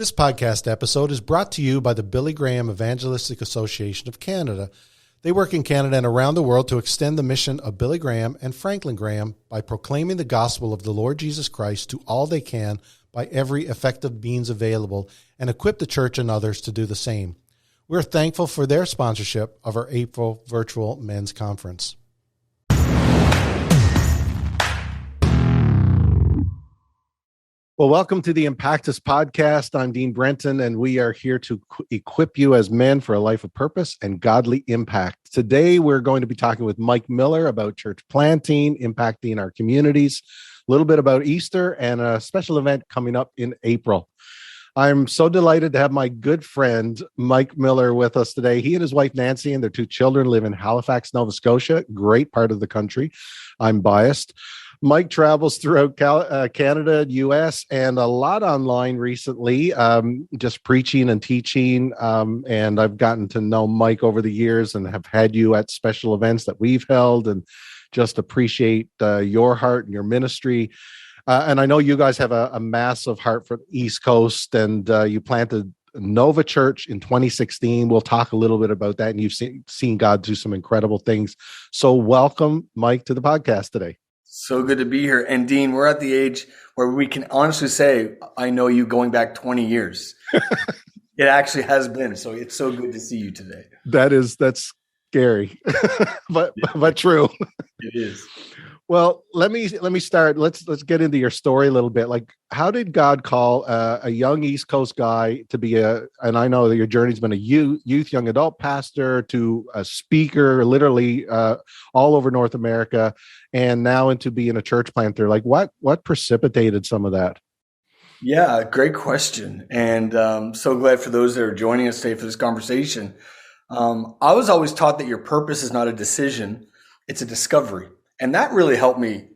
This podcast episode is brought to you by the Billy Graham Evangelistic Association of Canada. They work in Canada and around the world to extend the mission of Billy Graham and Franklin Graham by proclaiming the gospel of the Lord Jesus Christ to all they can by every effective means available and equip the church and others to do the same. We're thankful for their sponsorship of our April virtual men's conference. Well, welcome to the Impactus podcast. I'm Dean Brenton, and we are here to equip you as men for a life of purpose and godly impact. Today, we're going to be talking with Mike Miller about church planting, impacting our communities, a little bit about Easter, and a special event coming up in April. I'm so delighted to have my good friend, Mike Miller, with us today. He and his wife, Nancy, and their two children live in Halifax, Nova Scotia, great part of the country. I'm biased. Mike travels throughout Canada, U.S., and a lot online recently, just preaching and teaching. And I've gotten to know Mike over the years and have had you at special events that we've held, and just appreciate your heart and your ministry. And I know you guys have a massive heart for the East Coast, and you planted Nova Church in 2016. We'll talk a little bit about that, and you've seen God do some incredible things. So welcome, Mike, to the podcast today. So good to be here. And Dean, we're at the age where we can honestly say, I know you going back 20 years. It actually has been. So it's so good to see you today. That's scary, but true. It is. Well, let me start. Let's get into your story a little bit. Like, how did God call a young East Coast guy to be and I know that your journey's been a youth, young adult pastor to a speaker, literally all over North America, and now into being a church planter. Like, what precipitated some of that? Yeah, great question. And so glad for those that are joining us today for this conversation. I was always taught that your purpose is not a decision, it's a discovery. And that really helped me.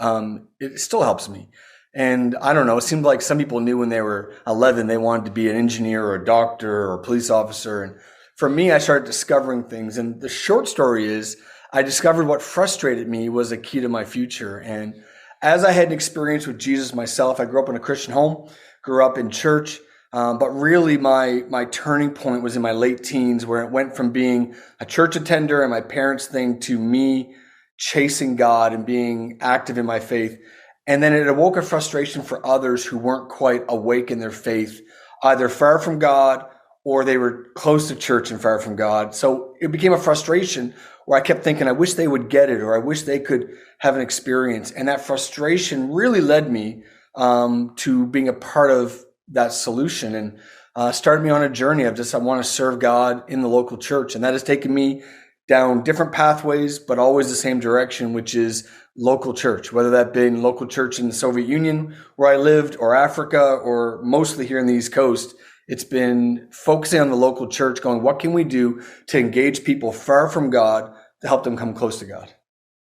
It still helps me. And I don't know, it seemed like some people knew when they were 11, they wanted to be an engineer or a doctor or a police officer. And for me, I started discovering things. And the short story is I discovered what frustrated me was a key to my future. And as I had an experience with Jesus myself, I grew up in a Christian home, grew up in church. But really my turning point was in my late teens, where it went from being a church attender and my parents' thing to me chasing God and being active in my faith. And then it awoke a frustration for others who weren't quite awake in their faith, either far from God or they were close to church and far from God. So it became a frustration where I kept thinking, I wish they would get it, or I wish they could have an experience. And that frustration really led me to being a part of that solution, and started me on a journey of I want to serve God in the local church. And that has taken me down different pathways, but always the same direction, which is local church, whether that been local church in the Soviet Union where I lived, or Africa, or mostly here in the East Coast. It's been focusing on the local church, going, what can we do to engage people far from God to help them come close to God?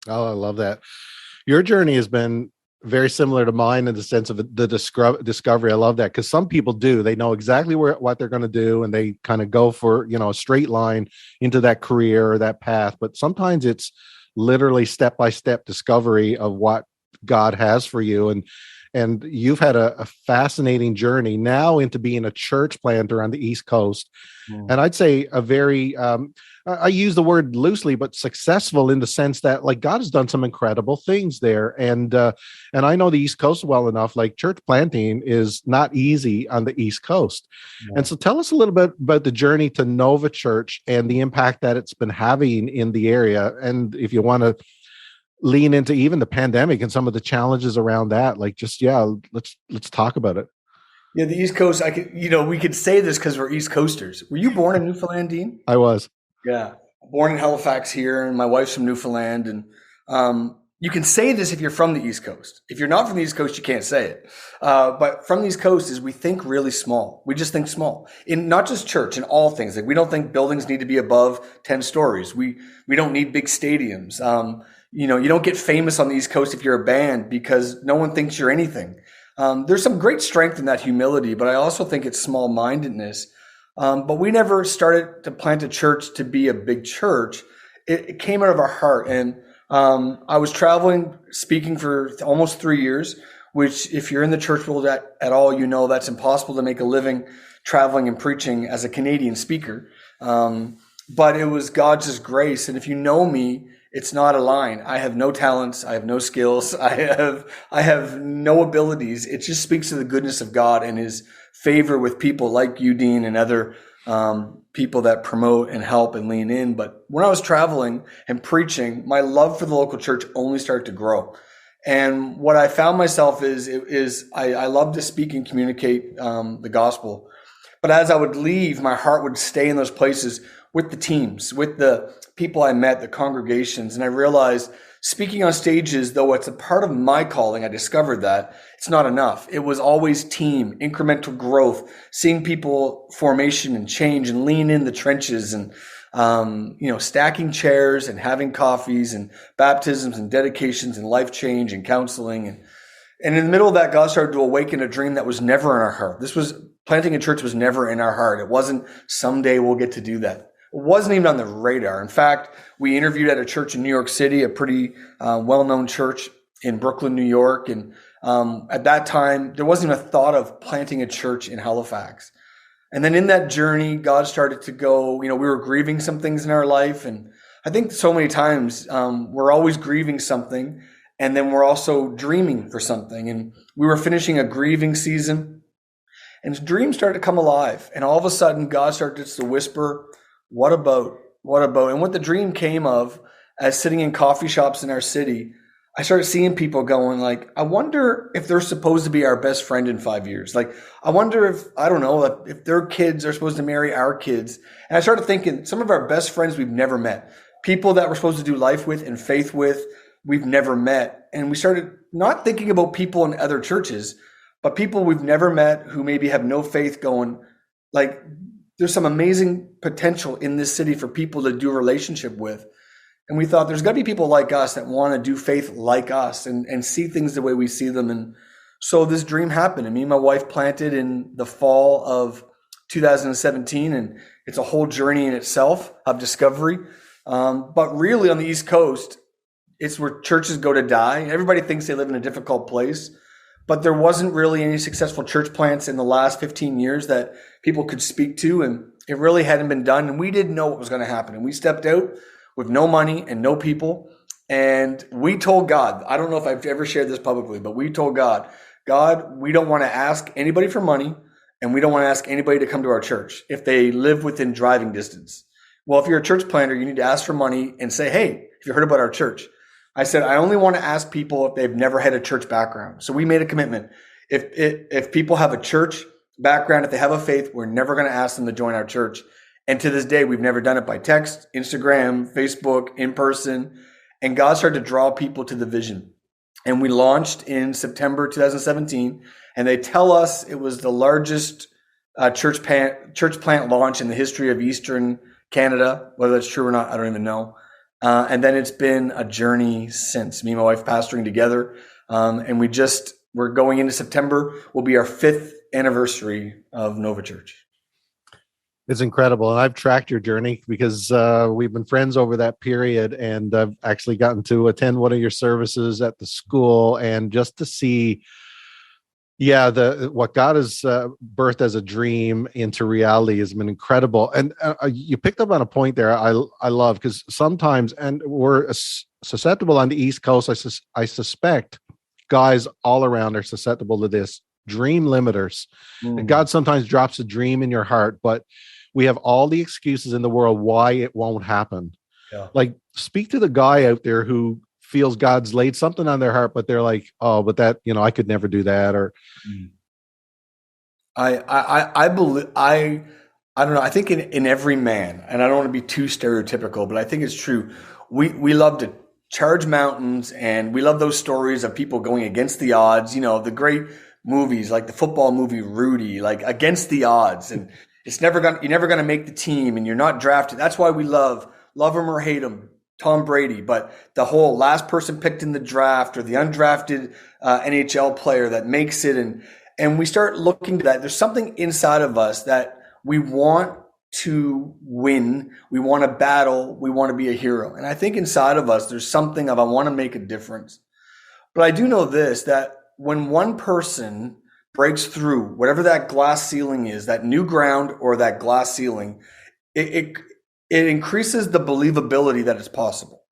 Oh, I love that. Your journey has been very similar to mine in the sense of the discovery. I love that, because some people do. They know exactly what they're going to do, and they kind of go for, a straight line into that career or that path. But sometimes it's literally step-by-step discovery of what God has for you. And you've had a fascinating journey now into being a church planter on the East Coast. Mm. And I'd say a very, I use the word loosely, but successful in the sense that, like, God has done some incredible things there. And I know the East Coast well enough. Like, church planting is not easy on the East Coast. Yeah. And so tell us a little bit about the journey to Nova Church and the impact that it's been having in the area. And if you want to lean into even the pandemic and some of the challenges around that, let's talk about it. Yeah, the East Coast, we could say this because we're East Coasters. Were you born in Newfoundland, Dean? I was. Yeah, born in Halifax here, and my wife's from Newfoundland. And you can say this if you're from the East Coast. If you're not from the East Coast, you can't say it. But from the East Coast is we think really small. We just think small in not just church, in all things. Like, we don't think buildings need to be above 10 stories. We don't need big stadiums. You don't get famous on the East Coast if you're a band, because no one thinks you're anything. There's some great strength in that humility, but I also think it's small-mindedness. But we never started to plant a church to be a big church. It came out of our heart. And I was traveling, speaking for almost 3 years, which if you're in the church world at all, you know that's impossible to make a living traveling and preaching as a Canadian speaker. But it was God's grace. And if you know me, it's not a line. I have no talents. I have no skills. I have no abilities. It just speaks to the goodness of God and his favor with people like you, Dean, and other people that promote and help and lean in. But when I was traveling and preaching, my love for the local church only started to grow. And what I found myself is I love to speak and communicate the gospel. But as I would leave, my heart would stay in those places with the teams, with the people I met, the congregations. And I realized speaking on stages, though it's a part of my calling, I discovered that it's not enough. It was always team, incremental growth, seeing people formation and change and lean in the trenches and, stacking chairs and having coffees and baptisms and dedications and life change and counseling. And in the middle of that, God started to awaken a dream that was never in our heart. Planting a church was never in our heart. It wasn't someday we'll get to do that. It wasn't even on the radar. In fact, we interviewed at a church in New York City, a pretty well-known church in Brooklyn, New York. And at that time, there wasn't even a thought of planting a church in Halifax. And then in that journey, God started to go, we were grieving some things in our life. And I think so many times we're always grieving something. And then we're also dreaming for something. And we were finishing a grieving season. And his dreams started to come alive. And all of a sudden, God started to whisper, what about? And what the dream came of, as sitting in coffee shops in our city, I started seeing people going like, I wonder if they're supposed to be our best friend in 5 years. Like, I wonder if their kids are supposed to marry our kids. And I started thinking some of our best friends we've never met, people that we're supposed to do life with and faith with, we've never met. And we started not thinking about people in other churches, but people we've never met who maybe have no faith, going like, there's some amazing potential in this city for people to do a relationship with. And we thought there's got to be people like us that want to do faith like us and see things the way we see them. And so this dream happened. And me and my wife planted in the fall of 2017. And it's a whole journey in itself of discovery. But really on the East Coast, it's where churches go to die. Everybody thinks they live in a difficult place. But there wasn't really any successful church plants in the last 15 years that people could speak to, and it really hadn't been done. And we didn't know what was going to happen. And we stepped out with no money and no people. And we told God, I don't know if I've ever shared this publicly, but we told God, we don't want to ask anybody for money, and we don't want to ask anybody to come to our church if they live within driving distance. Well, if you're a church planter, you need to ask for money and say, hey, have you heard about our church? I said, I only want to ask people if they've never had a church background. So we made a commitment. If people have a church background, if they have a faith, we're never going to ask them to join our church. And to this day, we've never done it by text, Instagram, Facebook, in person. And God started to draw people to the vision. And we launched in September 2017. And they tell us it was the largest church plant launch in the history of Eastern Canada. Whether that's true or not, I don't even know. And then it's been a journey since. Me and my wife pastoring together. And we're going into September, will be our 5th anniversary of Nova Church. It's incredible. And I've tracked your journey because we've been friends over that period. And I've actually gotten to attend one of your services at the school, and just to see what God has birthed as a dream into reality has been incredible. And you picked up on a point there I love, because sometimes, and we're susceptible on the East Coast, I suspect guys all around are susceptible to this, dream limiters. And God sometimes drops a dream in your heart, but we have all the excuses in the world why it won't happen. Yeah. Like, speak to the guy out there who feels God's laid something on their heart, but they're like, oh, but that, I could never do that. Or I believe, I don't know. I think in every man, and I don't want to be too stereotypical, but I think it's true. We love to charge mountains, and we love those stories of people going against the odds, the great movies like the football movie Rudy, like against the odds, and you're never going to make the team, and you're not drafted. That's why we love him or hate him, Tom Brady, but the whole last person picked in the draft or the undrafted NHL player that makes it. And we start looking to that. There's something inside of us that we want to win. We want to battle. We want to be a hero. And I think inside of us, there's something of, I want to make a difference. But I do know this, that when one person breaks through whatever that glass ceiling is, that new ground or that glass ceiling, it increases the believability that it's possible.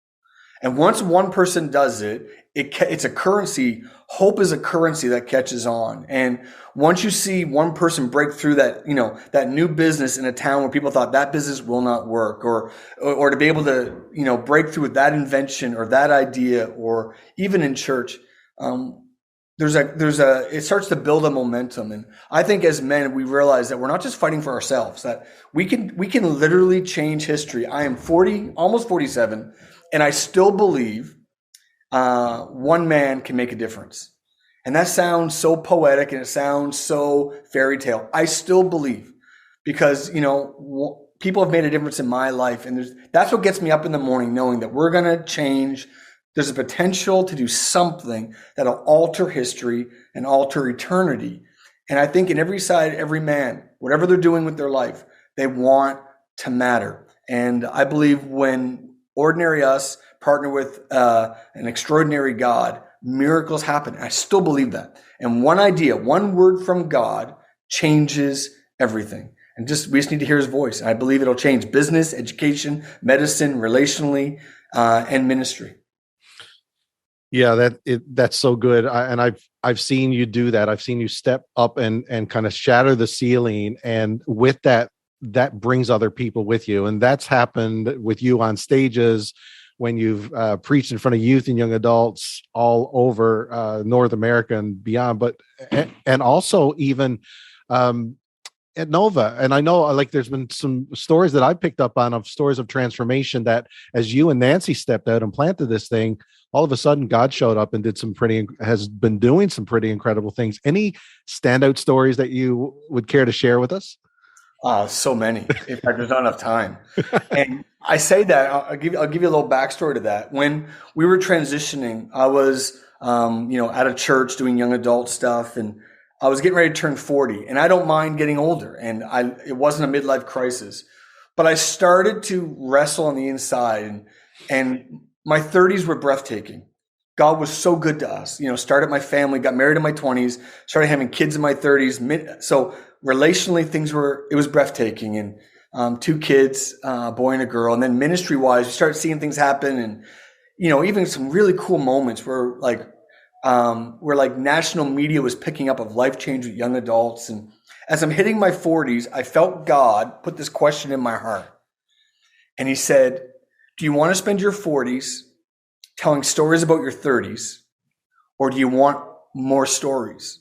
And once one person does it, it's a currency. Hope is a currency that catches on. And once you see one person break through that, that new business in a town where people thought that business will not work, or to be able to, break through with that invention or that idea, or even in church, it starts to build a momentum. And I think as men, we realize that we're not just fighting for ourselves, that we can literally change history. I am 40, almost 47, and I still believe one man can make a difference. And that sounds so poetic and it sounds so fairy tale. I still believe, because, people have made a difference in my life. And that's what gets me up in the morning, knowing that we're going to change. There's a potential to do something that'll alter history and alter eternity. And I think in every side, every man, whatever they're doing with their life, they want to matter. And I believe when ordinary us partner with an extraordinary God, miracles happen. I still believe that. And one idea, one word from God changes everything. And we just need to hear his voice. And I believe it'll change business, education, medicine, relationally, and ministry. Yeah, that's so good. I've seen you do that. I've seen you step up and kind of shatter the ceiling, and with that brings other people with you. And that's happened with you on stages when you've preached in front of youth and young adults all over North America and beyond. But and also even at Nova. And I know, like, there's been some stories that I picked up on, of stories of transformation, that as you and Nancy stepped out and planted this thing, all of a sudden God showed up and has been doing some pretty incredible things. Any standout stories that you would care to share with us? So many. In fact, there's not enough time. And I say that I'll give you a little backstory to that. When we were transitioning, I was, at a church doing young adult stuff, and I was getting ready to turn 40, and I don't mind getting older. And it wasn't a midlife crisis, but I started to wrestle on the inside, and my 30s were breathtaking. God was so good to us. Started my family, got married in my 20s, started having kids in my 30s. So relationally, it was breathtaking. And 2 kids, a boy and a girl. And then ministry wise, we started seeing things happen. And, even some really cool moments where national media was picking up of life change with young adults. And as I'm hitting my 40s, I felt God put this question in my heart. And he said, do you want to spend your 40s telling stories about your 30s, or do you want more stories?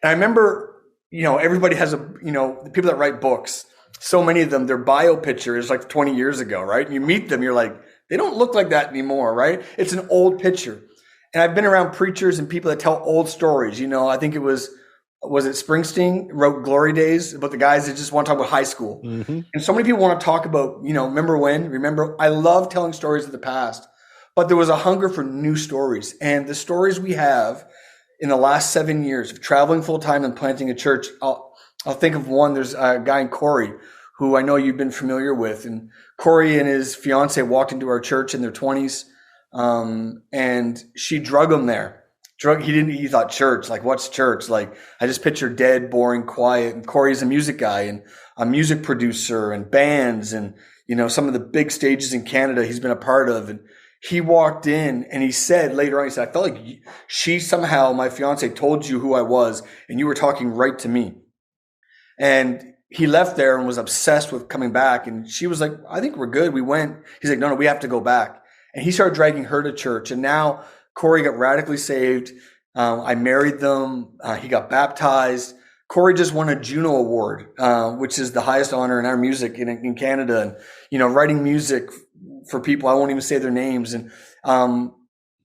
And I remember, everybody has the people that write books, so many of them, their bio picture is like 20 years ago, right? And you meet them, you're like, they don't look like that anymore, right? It's an old picture. And I've been around preachers and people that tell old stories. I think it was it Springsteen wrote Glory Days, about the guys that just want to talk about high school. Mm-hmm. And so many people want to talk about, remember, I love telling stories of the past, but there was a hunger for new stories. And the stories we have in the last 7 years of traveling full time and planting a church, I'll think of one. There's a guy in Corey who I know you've been familiar with. And Corey and his fiance walked into our church in their 20s, and she drug him there. He thought church, like, what's church? Like, I just picture dead, boring, quiet. And Corey's a music guy and a music producer and bands and, some of the big stages in Canada he's been a part of. And he walked in and he said later on, I felt like she somehow, my fiance, told you who I was and you were talking right to me. And he left there and was obsessed with coming back. And she was like, I think we're good. We went. He's like, no, we have to go back. And he started dragging her to church. And now Corey got radically saved. I married them. He got baptized. Corey just won a Juno Award, which is the highest honor in our music in Canada. And, writing music for people, I won't even say their names. And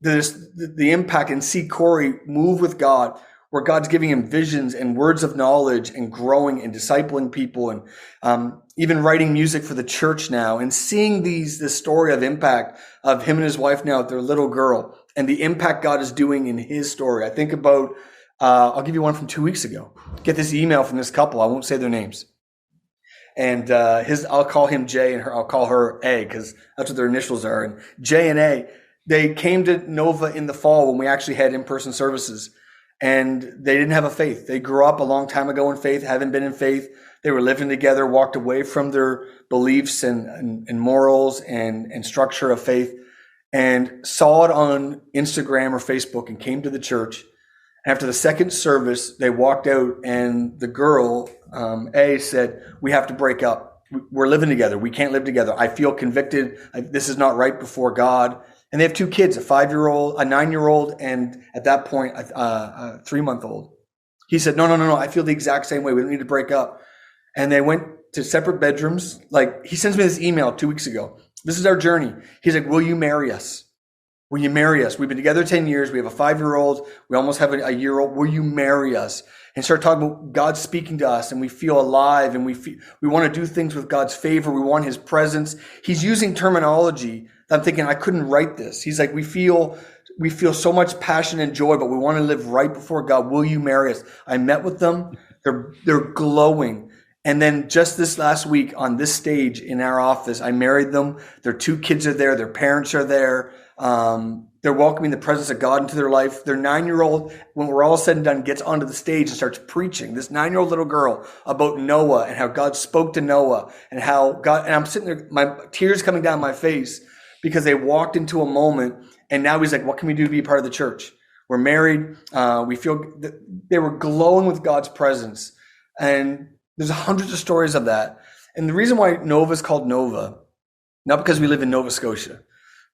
there's the impact, and see Corey move with God, where God's giving him visions and words of knowledge and growing and discipling people, and even writing music for the church now, and seeing this story of impact of him and his wife now with their little girl, and the impact God is doing in his story. I think about, I'll give you one from 2 weeks ago. Get this email from this couple. I won't say their names. And I'll call him J and I'll call her A, because that's what their initials are. And J and A, they came to Nova in the fall when we actually had in-person services. and they didn't have a faith. They grew up a long time ago in faith, haven't been in faith. They were living together, walked away from their beliefs and morals and structure of faith, and saw it on Instagram or Facebook and came to the church. After the second service, they walked out, and the girl, A, said, "We have to break up. We're living together. We can't live together. I feel convicted. This is not right before God." And they have two kids, a 5-year-old, a 9-year-old, and at that point, a 3-month-old. He said, no, I feel the exact same way. We don't need to break up. And they went to separate bedrooms. Like, he sends me this email 2 weeks ago. This is our journey. He's like, "Will you marry us? Will you marry us? We've been together 10 years. We have a 5-year-old. We almost have a year-old. Will you marry us?" And start talking about God speaking to us, and we feel alive, and we want to do things with God's favor. We want his presence. He's using terminology that I'm thinking, I couldn't write this. He's like, we feel so much passion and joy, but we want to live right before God. Will you marry us? I met with them. They're glowing. And then just this last week on this stage in our office, I married them. Their 2 kids are there. Their parents are there. They're welcoming the presence of God into their life. Their 9-year-old, when we're all said and done, gets onto the stage and starts preaching. This 9-year-old little girl about Noah and how God spoke to Noah and how God, and I'm sitting there, my tears coming down my face because they walked into a moment, and now he's like, "What can we do to be a part of the church? We're married." We feel that they were glowing with God's presence. And there's hundreds of stories of that. And the reason why Nova is called Nova, not because we live in Nova Scotia,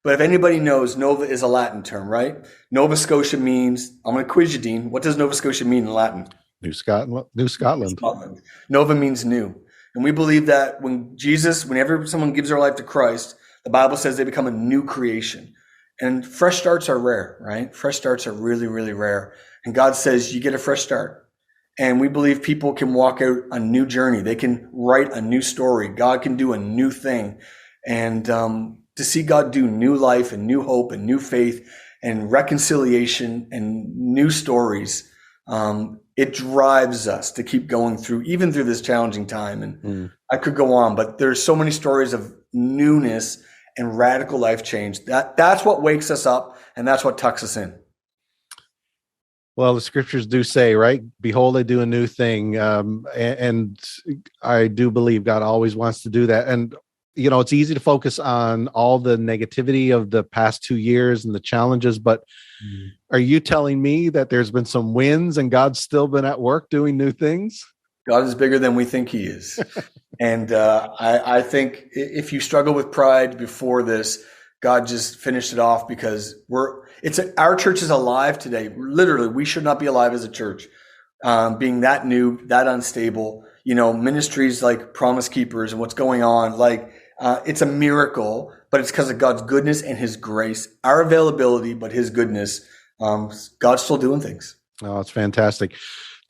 but if anybody knows, Nova is a Latin term, right? Nova Scotia means, I'm going to quiz you, Dean. What does Nova Scotia mean in Latin? New Scotland. Nova means new. And we believe that whenever someone gives their life to Christ, the Bible says they become a new creation. And fresh starts are rare, right? Fresh starts are really, really rare. And God says you get a fresh start. And we believe people can walk out a new journey. They can write a new story. God can do a new thing. And to see God do new life and new hope and new faith and reconciliation and new stories, it drives us to keep going through, even through this challenging time. And I could go on, but there's so many stories of newness and radical life change. That's what wakes us up, and that's what tucks us in. Well, the scriptures do say, right? "Behold, I do a new thing." And I do believe God always wants to do that. And, it's easy to focus on all the negativity of the past 2 years and the challenges, but are you telling me that there's been some wins and God's still been at work doing new things? God is bigger than we think he is. And I think if you struggle with pride before this, God just finished it off because our church is alive today. Literally, we should not be alive as a church, being that new, that unstable. Ministries like Promise Keepers and what's going on, it's a miracle, but it's because of God's goodness and his grace, our availability, but his goodness. God's still doing things. Oh, it's fantastic.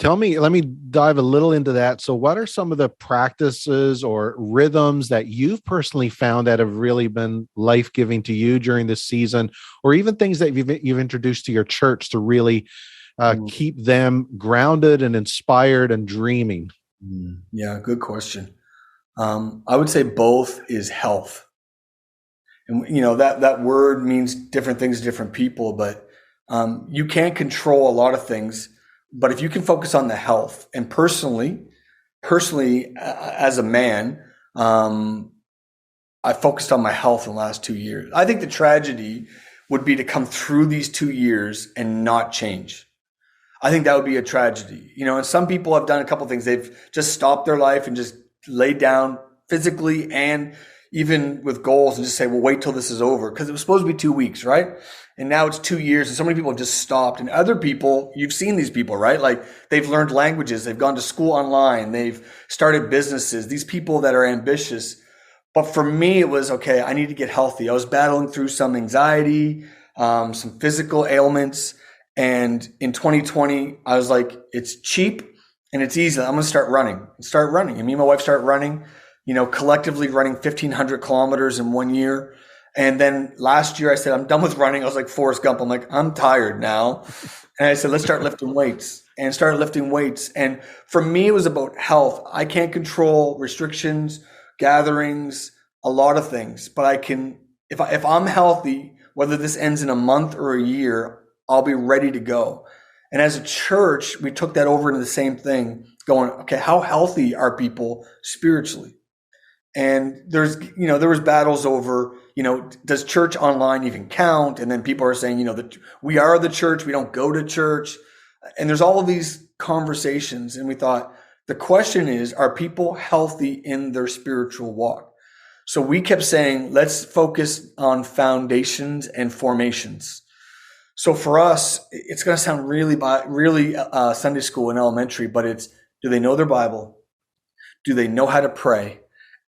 Let me dive a little into that. So what are some of the practices or rhythms that you've personally found that have really been life-giving to you during this season, or even things that you've introduced to your church to really keep them grounded and inspired and dreaming? Yeah, good question. I would say both is health. And, that word means different things to different people, but you can't control a lot of things. But if you can focus on the health, and personally, as a man, I focused on my health in the last 2 years. I think the tragedy would be to come through these 2 years and not change. I think that would be a tragedy. And some people have done a couple of things. They've just stopped their life and just laid down physically and even with goals and just say, well, wait till this is over. Because it was supposed to be 2 weeks, right? And now it's 2 years, and so many people have just stopped. And other people, you've seen these people, right? They've learned languages, they've gone to school online, they've started businesses, these people that are ambitious. But for me, it was, okay, I need to get healthy. I was battling through some anxiety, some physical ailments. And in 2020, I was like, it's cheap and it's easy. I'm going to start running. And me and my wife started running, collectively running 1,500 kilometers in 1 year. And then last year I said, I'm done with running. I was like Forrest Gump. I'm like, I'm tired now. And I said, let's start lifting weights, and started lifting weights. And for me, it was about health. I can't control restrictions, gatherings, a lot of things, but I can, if I'm healthy, whether this ends in a month or a year, I'll be ready to go. And as a church, we took that over into the same thing, going, okay, how healthy are people spiritually? And there was battles over, does church online even count? And then people are saying, that we are the church, we don't go to church. And there's all of these conversations. And we thought, the question is, are people healthy in their spiritual walk? So we kept saying, let's focus on foundations and formations. So for us, it's going to sound really Sunday school and elementary, but it's, do they know their Bible? Do they know how to pray?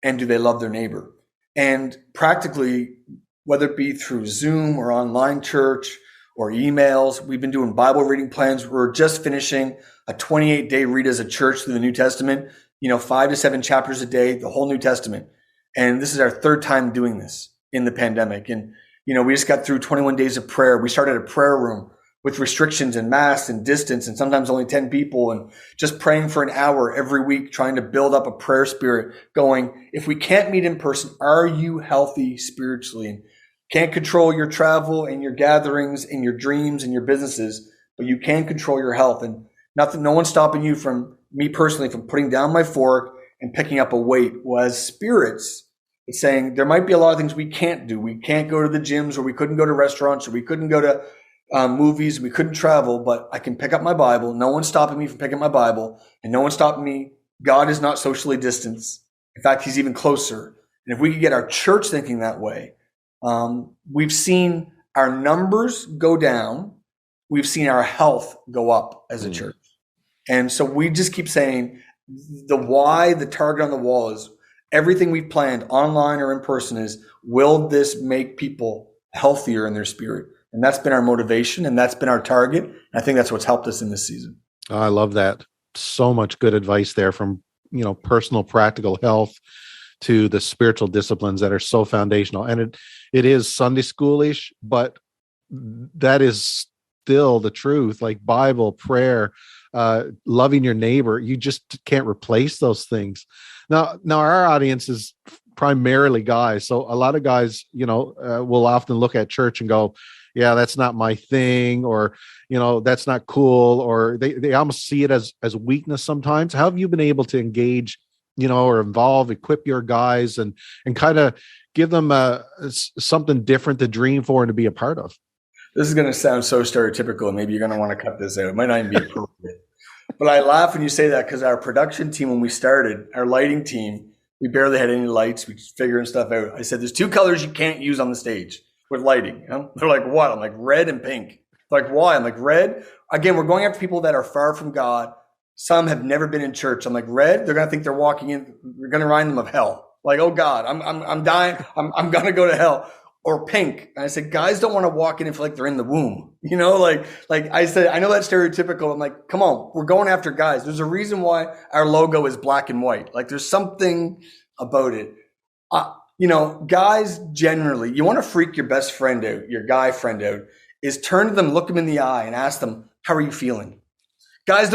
And do they love their neighbor? And practically, whether it be through Zoom or online church or emails, we've been doing Bible reading plans. We're just finishing a 28-day read as a church through the New Testament, 5 to 7 chapters a day, the whole New Testament. And this is our third time doing this in the pandemic. And, we just got through 21 days of prayer. We started a prayer room with restrictions and masks and distance and sometimes only 10 people, and just praying for an hour every week, trying to build up a prayer spirit, going, if we can't meet in person, are you healthy spiritually? And can't control your travel and your gatherings and your dreams and your businesses, but you can control your health. And no one's stopping you from, me personally, from putting down my fork and picking up a weight. Well, as spirits, it's saying there might be a lot of things we can't do. We can't go to the gyms, or we couldn't go to restaurants, or we couldn't go to movies, we couldn't travel, but I can pick up my Bible. No one's stopping me from picking up my Bible, and no one's stopping me. God is not socially distanced. In fact, he's even closer. And if we could get our church thinking that way, we've seen our numbers go down. We've seen our health go up as a church. And so we just keep saying the why, the target on the wall is everything we've planned online or in person is, will this make people healthier in their spirit? And that's been our motivation, and that's been our target. And I think that's what's helped us in this season. I love that. So much good advice there, from, personal practical health to the spiritual disciplines that are so foundational. And it is Sunday schoolish, but that is still the truth, like Bible, prayer, loving your neighbor. You just can't replace those things. Now our audience is primarily guys. So a lot of guys, will often look at church and go, yeah, that's not my thing, or, that's not cool, or they almost see it as weakness sometimes. How have you been able to engage, or equip your guys and kind of give them something different to dream for and to be a part of? This is going to sound so stereotypical, and maybe you're going to want to cut this out. It might not even be appropriate. But I laugh when you say that, because our production team, when we started, our lighting team, we barely had any lights. We just figuring stuff out. I said, there's 2 colors you can't use on the stage with lighting. They're like, what? I'm like, red and pink. They're like, why? I'm like, red. Again, we're going after people that are far from God. Some have never been in church. I'm like, red. They're going to think they're walking in. We're going to remind them of hell. Like, oh God, I'm dying. I'm going to go to hell. Or pink. And I said, guys don't want to walk in and feel like they're in the womb. Like I said, I know that's stereotypical. I'm like, come on, we're going after guys. There's a reason why our logo is black and white. Like, there's something about it. Guys generally, you want to freak your best friend out, your guy friend out, is turn to them, look them in the eye, and ask them, how are you feeling? Guys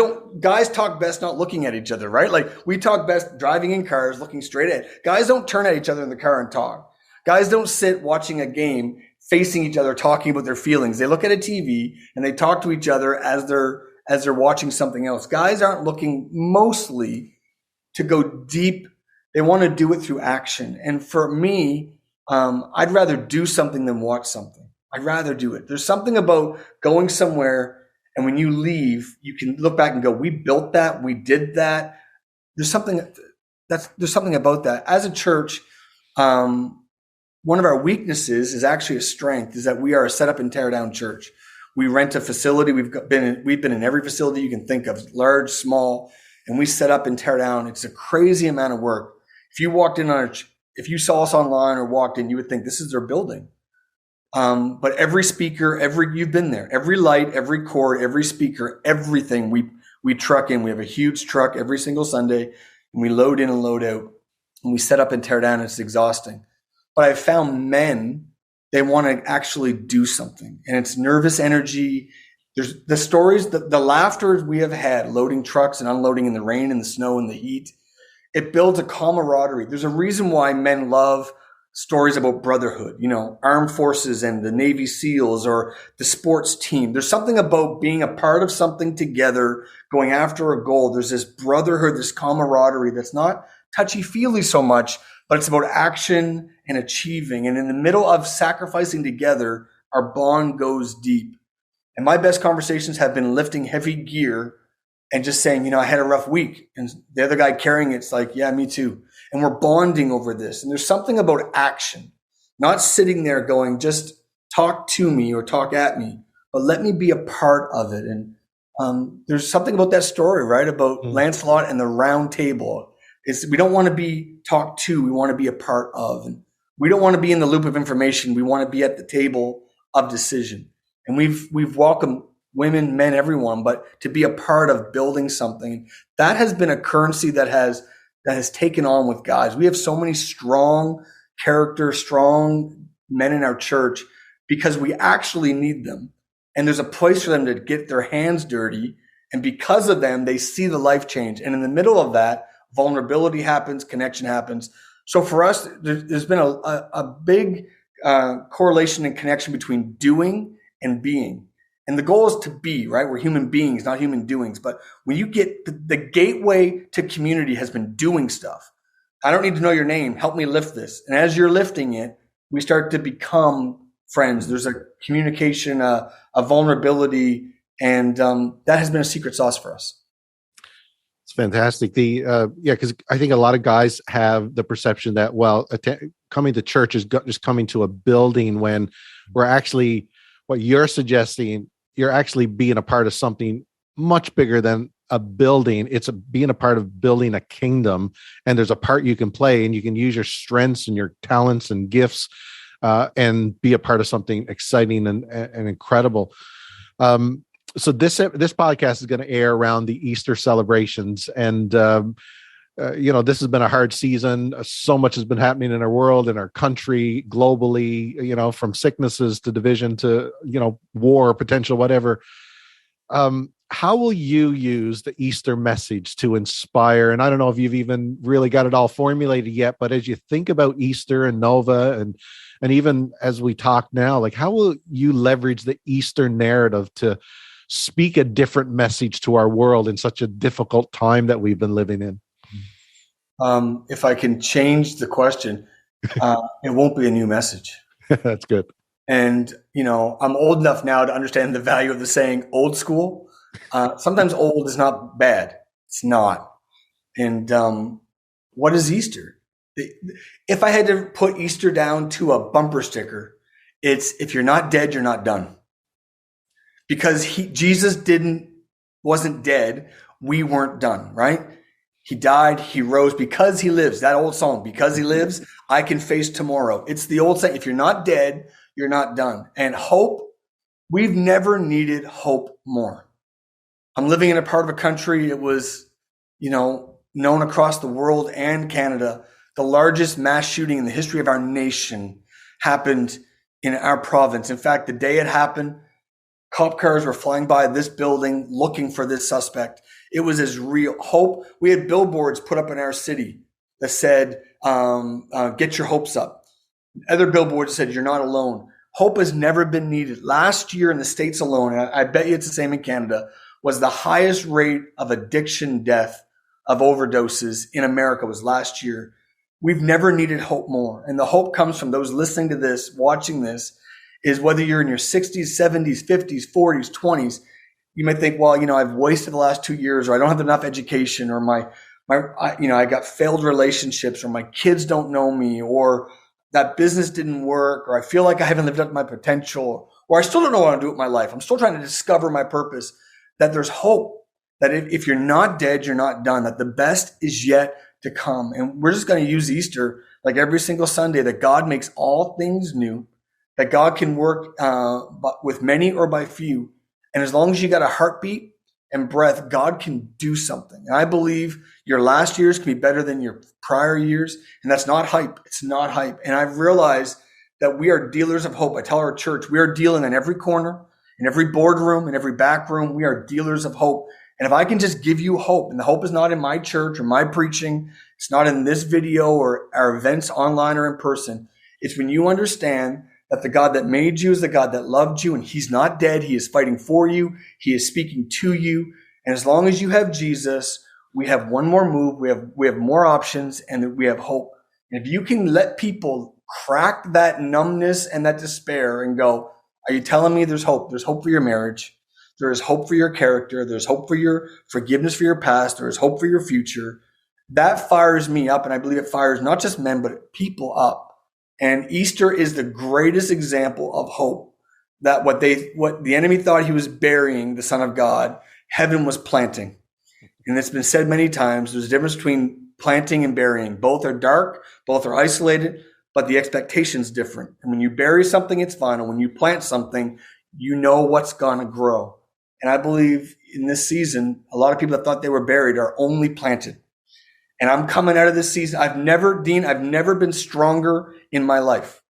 talk best not looking at each other, right? Like, we talk best driving in cars, looking straight ahead. Guys don't turn at each other in the car and talk. Guys don't sit watching a game, facing each other, talking about their feelings. They look at a TV and they talk to each other as they're watching something else. Guys aren't looking mostly to go deep. They want to do it through action. And for me, I'd rather do something than watch something. I'd rather do it. There's something about going somewhere, and when you leave, you can look back and go, we built that, we did that. There's something about that. As a church, one of our weaknesses is actually a strength, is that we are a set up and tear down church. We rent a facility. We've been in every facility you can think of, large, small, and we set up and tear down. It's a crazy amount of work. If you saw us online or walked in, you would think this is their building. But every speaker, you've been there, every light, every cord, every speaker, everything we truck in. We have a huge truck every single Sunday, and we load in and load out, and we set up and tear down. And it's exhausting. But I've found men, they want to actually do something, and it's nervous energy. There's the stories, the laughter we have had loading trucks and unloading in the rain and the snow and the heat. It builds a camaraderie. There's a reason why men love stories about brotherhood, armed forces and the Navy SEALs or the sports team. There's something about being a part of something together, going after a goal. There's this brotherhood, this camaraderie that's not touchy-feely so much, but it's about action and achieving. And in the middle of sacrificing together, our bond goes deep. And my best conversations have been lifting heavy gear and just saying, I had a rough week. And the other guy carrying it's like, yeah, me too. And we're bonding over this. And there's something about action, not sitting there going, just talk to me or talk at me, but let me be a part of it. And there's something about that story, right? About Lancelot and the round table. We don't want to be talked to. We want to be a part of. And we don't want to be in the loop of information. We want to be at the table of decision. And we've welcomed women, men, everyone, but to be a part of building something, that has been a currency that has taken on with guys. We have so many strong character, strong men in our church because we actually need them. And there's a place for them to get their hands dirty. And because of them, they see the life change. And in the middle of that, vulnerability happens, connection happens. So for us, there's been a big correlation and connection between doing and being. And the goal is to be, right? We're human beings, not human doings. But when you get the gateway to community has been doing stuff. I don't need to know your name. Help me lift this. And as you're lifting it, we start to become friends. There's a communication, a vulnerability, and that has been a secret sauce for us. It's fantastic. Because I think a lot of guys have the perception that, coming to church is just coming to a building, when we're actually, what you're suggesting, you're actually being a part of something much bigger than a building. It's being a part of building a kingdom, and there's a part you can play, and you can use your strengths and your talents and gifts and be a part of something exciting and incredible. So this podcast is going to air around the Easter celebrations, and this has been a hard season. So much has been happening in our world, in our country, globally, from sicknesses to division to, war, potential, whatever. How will you use the Easter message to inspire? And I don't know if you've even really got it all formulated yet, but as you think about Easter and Nova, and even as we talk now, like, how will you leverage the Easter narrative to speak a different message to our world in such a difficult time that we've been living in? If I can change the question, it won't be a new message. That's good. And, I'm old enough now to understand the value of the saying old school. Sometimes old is not bad. It's not. And what is Easter? If I had to put Easter down to a bumper sticker, it's, if you're not dead, you're not done. Because Jesus wasn't dead. We weren't done, right? He died, he rose because he lives. That old song, because he lives, I can face tomorrow. It's the old saying, if you're not dead, you're not done. And hope, we've never needed hope more. I'm living in a part of a country, it was, known across the world and Canada. The largest mass shooting in the history of our nation happened in our province. In fact, the day it happened, cop cars were flying by this building looking for this suspect. It was as real. Hope. We had billboards put up in our city that said, get your hopes up. Other billboards said, you're not alone. Hope has never been needed. Last year in the States alone, and I bet you it's the same in Canada, was the highest rate of addiction death of overdoses in America was last year. We've never needed hope more. And the hope comes from those listening to this, watching this, is whether you're in your 60s, 70s, 50s, 40s, 20s, you might think, well, I've wasted the last 2 years, or I don't have enough education, or I got failed relationships, or my kids don't know me, or that business didn't work, or I feel like I haven't lived up to my potential, or I still don't know what I want to do with my life. I'm still trying to discover my purpose. That there's hope, that if you're not dead, you're not done, that the best is yet to come. And we're just going to use Easter like every single Sunday, that God makes all things new, that God can work with many or by few. And as long as you got a heartbeat and breath, God can do something. And I believe your last years can be better than your prior years. And that's not hype. It's not hype. And I've realized that we are dealers of hope. I tell our church, we are dealing on every corner, in every boardroom, in every back room. We are dealers of hope. And if I can just give you hope, and the hope is not in my church or my preaching, it's not in this video or our events online or in person. It's when you understand that the God that made you is the God that loved you, and he's not dead. He is fighting for you. He is speaking to you. And as long as you have Jesus, we have one more move. We have more options, and we have hope. And if you can let people crack that numbness and that despair and go, are you telling me there's hope? There's hope for your marriage. There is hope for your character. There's hope for your forgiveness for your past. There is hope for your future. That fires me up. And I believe it fires not just men, but people up. And Easter is the greatest example of hope, that what the enemy thought he was burying, the Son of God, heaven was planting. And it's been said many times, there's a difference between planting and burying. Both are dark, both are isolated, but the expectation's different. And when you bury something, it's final. When you plant something, you know what's going to grow. And I believe in this season, a lot of people that thought they were buried are only planted. And I'm coming out of this season. I've never been stronger in my life.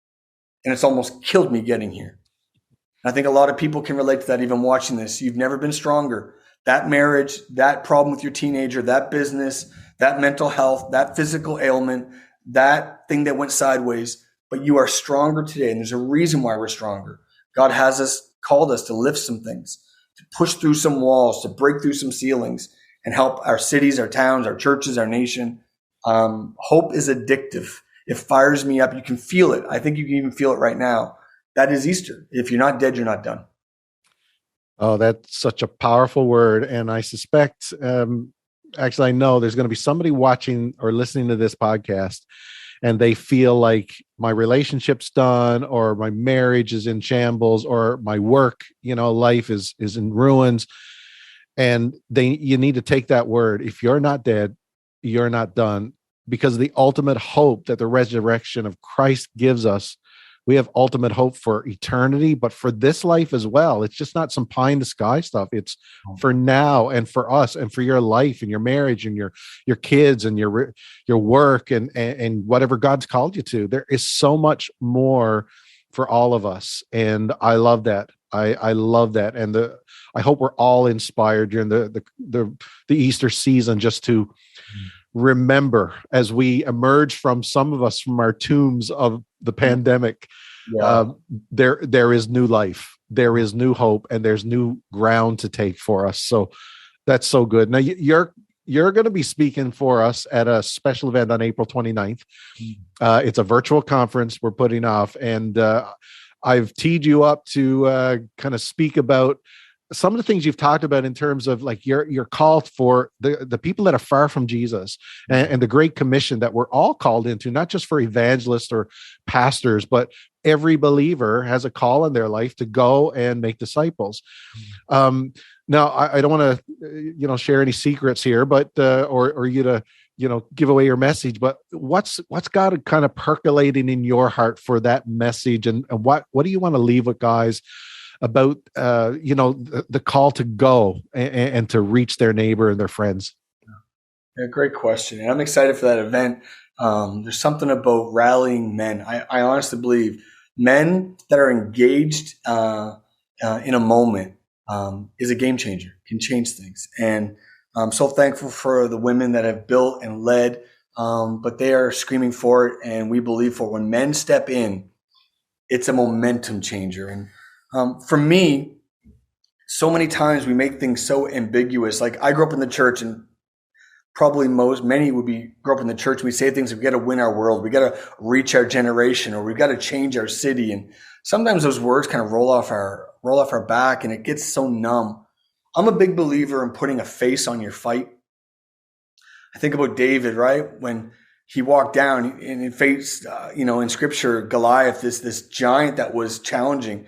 And it's almost killed me getting here. And I think a lot of people can relate to that, even watching this. You've never been stronger. That marriage, that problem with your teenager, that business, that mental health, that physical ailment, that thing that went sideways, but you are stronger today. And there's a reason why we're stronger. God has called us to lift some things, to push through some walls, to break through some ceilings, and help our cities, our towns, our churches, our nation. Hope is addictive. It fires me up. You can feel it. I think you can even feel it right now. That is Easter. If you're not dead, you're not done. Oh, that's such a powerful word. And I suspect, actually, I know there's going to be somebody watching or listening to this podcast, and they feel like my relationship's done, or my marriage is in shambles, or my work, life is in ruins. And you need to take that word. If you're not dead, you're not done, because the ultimate hope that the resurrection of Christ gives us, we have ultimate hope for eternity, but for this life as well. It's just not some pie in the sky stuff. It's for now, and for us, and for your life and your marriage and your kids and your work and whatever God's called you to. There is so much more for all of us. And I love that. I love that. And I hope we're all inspired during the Easter season, just to remember, as we emerge from, some of us, from our tombs of the pandemic, there is new life, there is new hope, and there's new ground to take for us. So that's so good. Now you're going to be speaking for us at a special event on April 29th. It's a virtual conference we're putting off, and I've teed you up to kind of speak about some of the things you've talked about in terms of like your call for the people that are far from Jesus, and the Great Commission that we're all called into, not just for evangelists or pastors, but every believer has a call in their life to go and make disciples. Now, I don't want to, share any secrets here, but or you to, give away your message, but what's God kind of percolating in your heart for that message, and what do you want to leave with guys about, the call to go and to reach their neighbor and their friends? Yeah, great question. And I'm excited for that event. There's something about rallying men. I honestly believe men that are engaged in a moment is a game changer, can change things. And I'm so thankful for the women that have built and led, but they are screaming for it, and we believe for it. When men step in, it's a momentum changer. And for me, so many times we make things so ambiguous. Like, I grew up in the church, and probably many grew up in the church, and we say things like, we got to win our world, we got to reach our generation, or we've got to change our city. And sometimes those words kind of roll off our back, and it gets so numb. I'm a big believer in putting a face on your fight. I think about David, right? When he walked down and he faced, in scripture, Goliath, this giant that was challenging.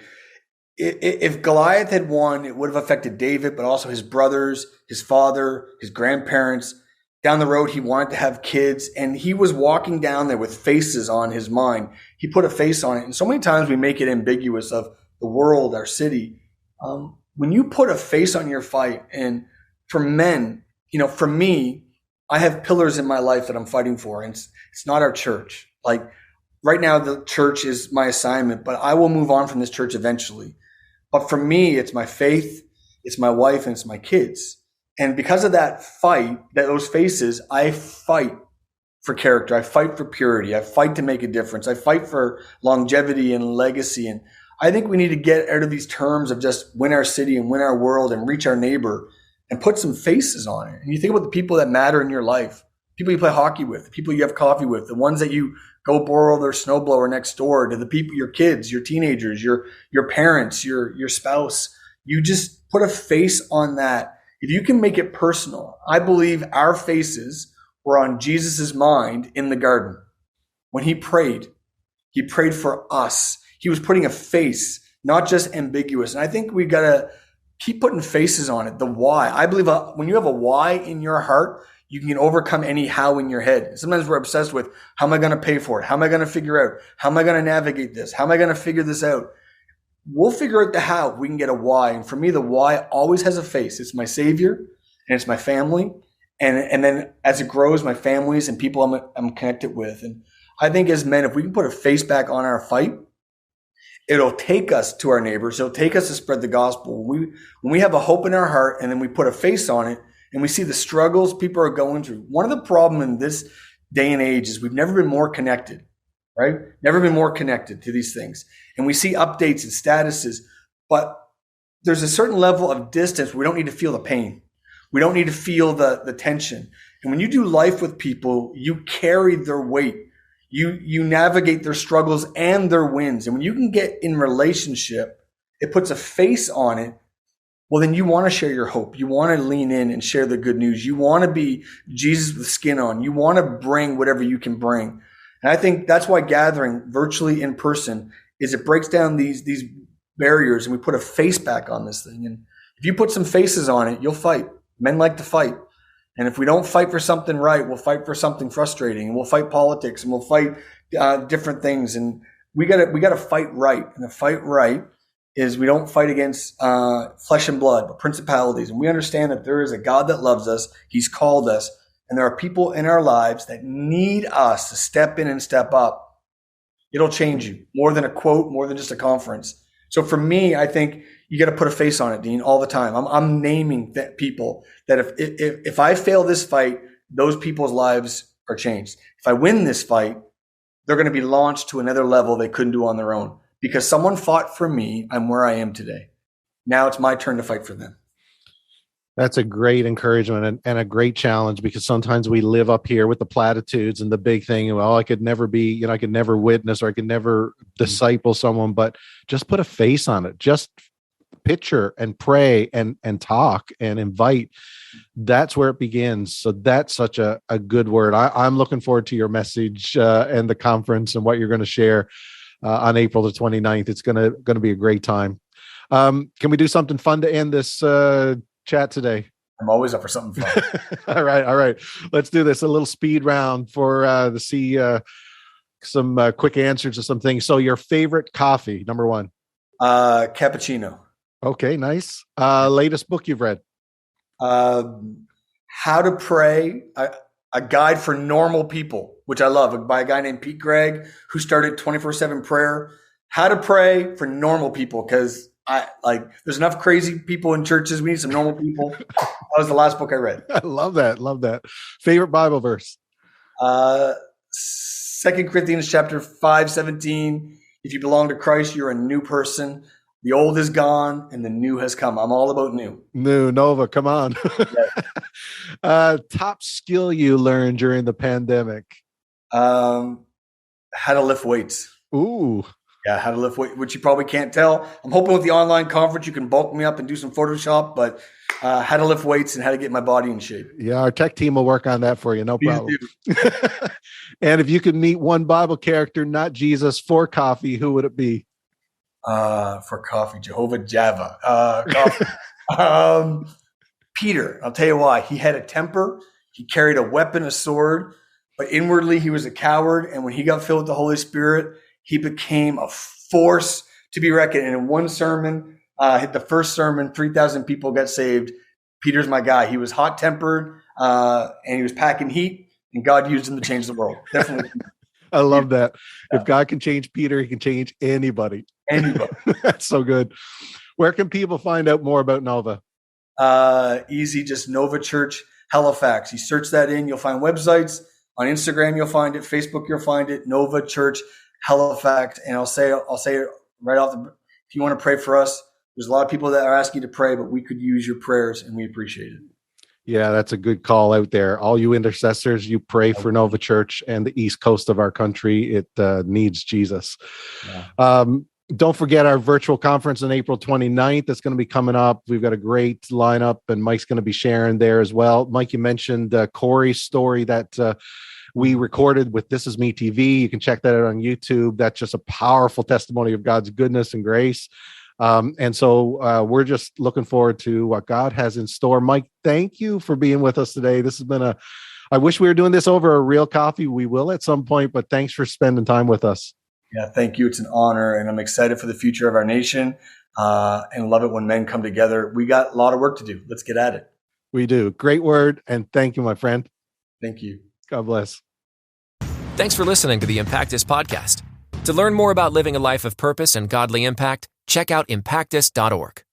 If Goliath had won, it would have affected David, but also his brothers, his father, his grandparents. Down the road, he wanted to have kids, and he was walking down there with faces on his mind. He put a face on it. And so many times we make it ambiguous of the world, our city. When you put a face on your fight, and for men, for me, I have pillars in my life that I'm fighting for, and it's not our church. Like, right now, the church is my assignment, but I will move on from this church eventually. But for me, it's my faith, it's my wife, and it's my kids. And because of that fight, those faces, I fight for character. I fight for purity. I fight to make a difference. I fight for longevity and legacy. And I think we need to get out of these terms of just win our city and win our world and reach our neighbor and put some faces on it. And you think about the people that matter in your life, people you play hockey with, the people you have coffee with, the ones that you go borrow their snowblower next door, to the people, your kids, your teenagers, your parents, your spouse. You just put a face on that. If you can make it personal, I believe our faces were on Jesus's mind in the garden. When he prayed for us. He was putting a face, not just ambiguous. And I think we got to keep putting faces on it. The why. I believe when you have a why in your heart, you can overcome any how in your head. Sometimes we're obsessed with, how am I going to pay for it? How am I going to figure out? How am I going to navigate this? How am I going to figure this out? We'll figure out the how if we can get a why. And for me, the why always has a face. It's my Savior and it's my family. And then as it grows, my families and people I'm connected with. And I think as men, if we can put a face back on our fight, it'll take us to our neighbors. It'll take us to spread the gospel. When we have a hope in our heart and then we put a face on it and we see the struggles people are going through. One of the problems in this day and age is we've never been more connected, right? Never been more connected to these things. And we see updates and statuses, but there's a certain level of distance. We don't need to feel the pain. We don't need to feel the tension. And when you do life with people, you carry their weight. You navigate their struggles and their wins. And when you can get in relationship, it puts a face on it. Well, then you want to share your hope. You want to lean in and share the good news. You want to be Jesus with skin on. You want to bring whatever you can bring. And I think that's why gathering virtually in person is it breaks down these barriers and we put a face back on this thing. And if you put some faces on it, you'll fight. Men like to fight. And if we don't fight for something right, we'll fight for something frustrating, and we'll fight politics, and we'll fight different things. And we gotta fight right. And the fight right is we don't fight against flesh and blood, but principalities. And we understand that there is a God that loves us. He's called us. And there are people in our lives that need us to step in and step up. It'll change you more than a quote, more than just a conference. So for me, I think you got to put a face on it, Dean, all the time. I'm naming people that if I fail this fight, those people's lives are changed. If I win this fight, they're going to be launched to another level they couldn't do on their own. Because someone fought for me, I'm where I am today. Now it's my turn to fight for them. That's a great encouragement and a great challenge, because sometimes we live up here with the platitudes and the big thing. Well, I could never be, I could never witness, or I could never disciple someone, but just put a face on it. Just picture and pray and talk and invite. That's where it begins. So that's such a good word. I'm looking forward to your message and the conference and what you're going to share on April the 29th. It's going to be a great time. Can we do something fun to end this chat today? I'm always up for something fun. All right. Let's do this. A little speed round for to see some quick answers to some things. So your favorite coffee, number one? Cappuccino. Okay, nice. Latest book you've read? How to Pray, a guide for normal people, which I love, by a guy named Pete Gregg, who started 24/7 prayer. How to pray for normal people, because there's enough crazy people in churches. We need some normal people. That was the last book I read. I love that. Favorite Bible verse? 2 Corinthians chapter 5:17. If you belong to Christ, you're a new person. The old is gone and the new has come. I'm all about new. Nova, come on. Top skill you learned during the pandemic? How to lift weights. Ooh. Yeah, how to lift weights, which you probably can't tell. I'm hoping with the online conference you can bulk me up and do some Photoshop, but how to lift weights and how to get my body in shape. Yeah, our tech team will work on that for you. No problem. And if you could meet one Bible character, not Jesus, for coffee, who would it be? For coffee, Jehovah Java. Peter, I'll tell you why. He had a temper. He carried a weapon, a sword, but inwardly he was a coward. And when he got filled with the Holy Spirit, he became a force to be reckoned. And in one sermon, the first sermon, 3,000 people got saved. Peter's my guy. He was hot-tempered, and he was packing heat, and God used him to change the world. Definitely. I love that. Yeah. If God can change Peter, he can change anybody. That's so good. Where can people find out more about Nova? Easy, just Nova Church, Halifax. You search that in, you'll find websites. On Instagram, you'll find it. Facebook, you'll find it. Nova Church, Halifax. And I'll say it right off the. If you want to pray for us, there's a lot of people that are asking you to pray, but we could use your prayers, and we appreciate it. Yeah, that's a good call out there. All you intercessors, you pray for Nova Church and the East Coast of our country. It needs Jesus. Yeah. Don't forget our virtual conference on April 29th. That's going to be coming up. We've got a great lineup, and Mike's going to be sharing there as well. Mike, you mentioned Corey's story that we recorded with This Is Me TV. You can check that out on YouTube. That's just a powerful testimony of God's goodness and grace. And so we're just looking forward to what God has in store. Mike, thank you for being with us today. This has been I wish we were doing this over a real coffee. We will at some point, but thanks for spending time with us. Yeah, thank you. It's an honor, and I'm excited for the future of our nation and love it when men come together. We got a lot of work to do. Let's get at it. We do. Great word, and thank you, my friend. Thank you. God bless. Thanks for listening to the Impactus podcast. To learn more about living a life of purpose and godly impact, check out impactus.org.